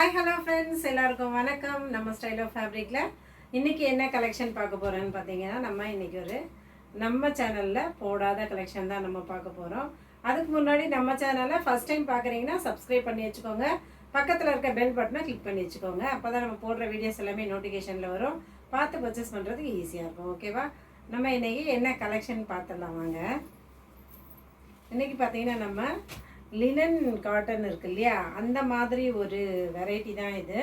Hi hello friends, எல்லாருக்கும் வணக்கம். நம்ம ஸ்டைல் ஆஃப் ஃபேப்ரிக்கில் இன்றைக்கி என்ன கலெக்ஷன் பார்க்க போகிறோன்னு பார்த்தீங்கன்னா, நம்ம இன்றைக்கி நம்ம சேனலில் போடாத கலெக்ஷன் தான் நம்ம பார்க்க போகிறோம். அதுக்கு முன்னாடி நம்ம சேனலை ஃபஸ்ட் டைம் பார்க்குறீங்கன்னா சப்ஸ்கிரைப் பண்ணி வச்சுக்கோங்க. பக்கத்தில் இருக்க பெல் பட்டனை கிளிக் பண்ணி வச்சுக்கோங்க. அப்போ தான் நம்ம போடுற வீடியோஸ் எல்லாமே நோட்டிஃபிகேஷனில் வரும். பார்த்து பர்ச்சேஸ் பண்ணுறதுக்கு ஈஸியாக இருக்கும். ஓகேவா? நம்ம இன்றைக்கி என்ன கலெக்ஷன் பார்த்துடலாம் வாங்க. இன்றைக்கி பார்த்தீங்கன்னா நம்ம லினன் காட்டன் இருக்கு இல்லையா, அந்த மாதிரி ஒரு வெரைட்டி தான் இது.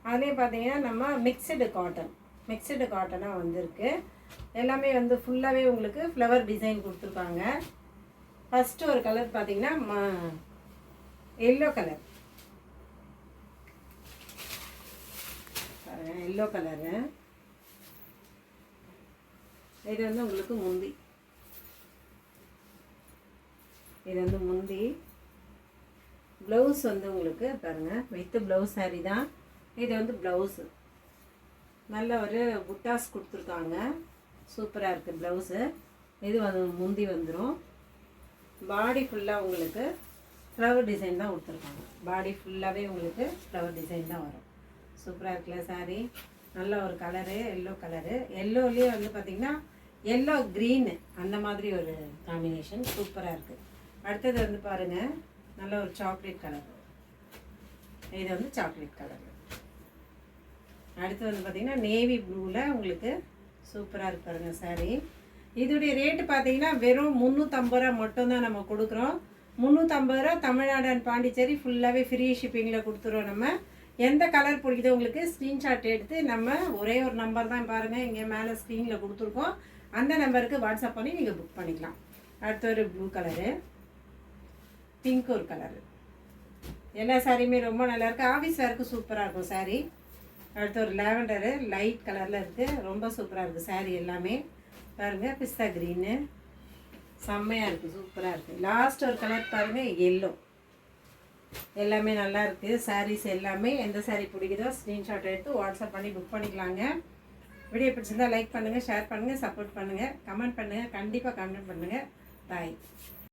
அதுலேயும் பார்த்தீங்கன்னா நம்ம மிக்சடு காட்டனாக வந்திருக்கு. எல்லாமே ஃபுல்லாகவே உங்களுக்கு ஃப்ளவர் டிசைன் கொடுத்துருக்காங்க. ஃபஸ்ட்டு ஒரு கலர் பார்த்தீங்கன்னா எல்லோ கலர். Yellow colour. இது உங்களுக்கு முந்தி. இது முந்தி. ப்ளவுஸ் உங்களுக்கு பாருங்கள், வித்து ப்ளவுஸ் சாரீ தான் இது. ப்ளவுஸு நல்ல ஒரு புட்டாஸ் கொடுத்துருக்காங்க. சூப்பராக இருக்குது ப்ளவுஸு. இது முந்தி வந்துடும். பாடி ஃபுல்லாக உங்களுக்கு ஃப்ளவர் டிசைன் தான் கொடுத்துருக்காங்க. பாடி ஃபுல்லாகவே உங்களுக்கு ஃப்ளவர் டிசைன் தான் வரும். சூப்பராக இருக்குல்ல சாரீ. நல்ல ஒரு கலரு, எல்லோ கலரு. எல்லோலேயே பார்த்திங்கன்னா எல்லோ க்ரீனு அந்த மாதிரி ஒரு காம்பினேஷன் சூப்பராக இருக்குது. அடுத்தது பாருங்கள், நல்ல ஒரு சாக்லேட் கலர். இது சாக்லேட் கலர். அடுத்து பார்த்திங்கன்னா நேவி ப்ளூவில் உங்களுக்கு சூப்பராக இருக்கு பாருங்கள் சாரீ. இதோடைய ரேட்டு பார்த்தீங்கன்னா வெறும் 350 ரூபா மட்டும்தான் நம்ம கொடுக்குறோம். 350 ரூபா. தமிழ்நாடு அண்ட் பாண்டிச்சேரி ஃபுல்லாகவே ஃப்ரீ ஷிப்பிங்கில் கொடுத்துருவோம். நம்ம எந்த கலர் பிடிக்குதோ உங்களுக்கு ஸ்க்ரீன்ஷாட் எடுத்து நம்ம ஒரே ஒரு நம்பர் தான் பாருங்கள், இங்கே மேலே ஸ்க்ரீனில் கொடுத்துருக்கோம். அந்த நம்பருக்கு வாட்ஸ்அப் பண்ணி நீங்கள் புக் பண்ணிக்கலாம். அடுத்த ஒரு ப்ளூ கலரு, பிங்க் ஒரு கலரு. எல்லா சாரியுமே ரொம்ப நல்லாயிருக்கு. ஆஃபீஸ் வேருக்கு சூப்பராக இருக்கும் சாரீ. அடுத்து ஒரு லாவெண்டரு லைட் கலரில் இருக்குது. ரொம்ப சூப்பராக இருக்குது சாரீ எல்லாமே. பாருங்கள், பிஸ்தா க்ரீனு செம்மையாக இருக்குது, சூப்பராக இருக்குது. லாஸ்ட் ஒரு கலர் பாருங்கள், எல்லோ. எல்லாமே நல்லா இருக்குது சாரீஸ் எல்லாமே. எந்த சாரீ பிடிக்குதோ ஸ்க்ரீன்ஷாட் எடுத்து வாட்ஸ்அப் பண்ணி புக் பண்ணிக்கலாங்க. வீடியோ பிடிச்சிருந்தால் லைக் பண்ணுங்கள், ஷேர் பண்ணுங்கள், சப்போர்ட் பண்ணுங்கள், கமெண்ட் பண்ணுங்கள். கண்டிப்பாக கமெண்ட் பண்ணுங்கள். பாய்.